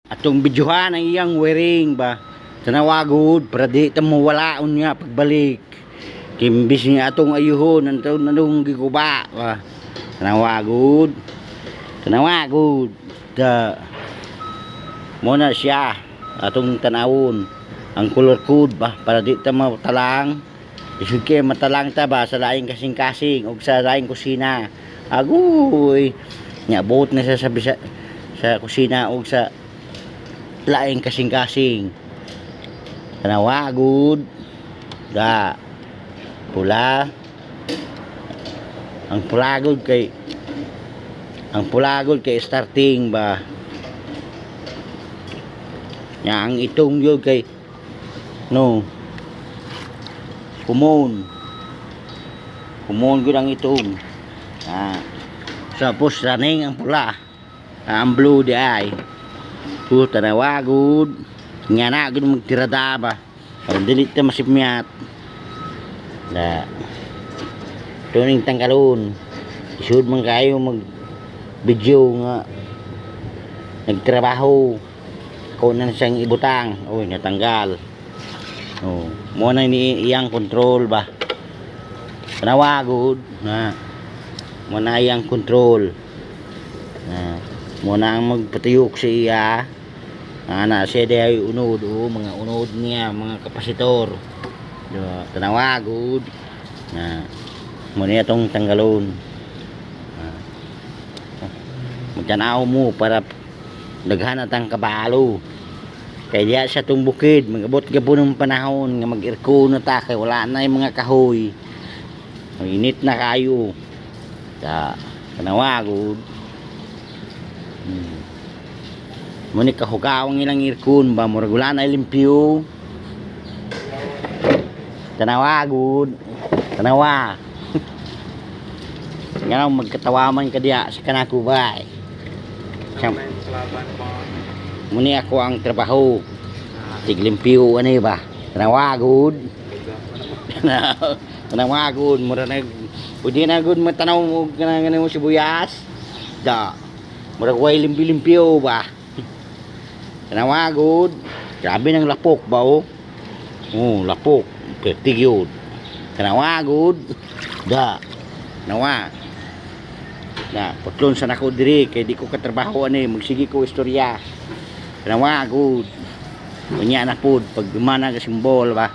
Atong bidyuhan ang iyang wearing ba. Tanawagod para di tamo walaon niya pagbalik. Kimbis niya atong ayuhon nanong giguba ba. Tanawagod. Tanawagod. Da. Muna siya atong tanawon ang color code ba para di ta matalang. Isuke matalang ta ba sa laing kasing-kasing o sa laing kusina. Agoy. Nya buot na sa kusina o sa laing kasing-kasing. Tanawagod da pula ang pulagod kay starting ba nya ang itong yun kay no kumon gud ang itong tapos running ang pula ang blue di ay tanawagod nga na gud magtirada ba aron dili ta masipmyat da tuning tangkalon isud man kayo mag video nga nagtrabaho ko na siyang ibutang oy natanggal oh mo na ni iyang control ba tanawagod na mo na iyang control na mo na ang magpatuyok sa iya ana siya day unod mga unod niya mga kapasitor diba tanawagod na mo niya tong tanggalon magtanaw mo para daghan ang kabalo kay diya sa tong bukid magabot gapon ng panahon nga mag-irko na ta kay wala na yung mga kahoy mainit na kayo sa tanawagod muni kahugawang ilang irkon ba murag wala na limpyo tanawagod tanawa nga magkatawaman ka diya sa kanako ba muni ako ang trabaho tiglimpyo ano ba tanawagod tanawagod mura nag pwede na gud matanaw mo ganang mo sibuyas da mura way limpyo ba tanawagod grabe ng lapok ba lapok pertig yun tanawagod da nawa na putlon sa nako diri kay di ko katrabaho ani magsige ko istorya tanawagod unya na pud pag dumana ka simbol ba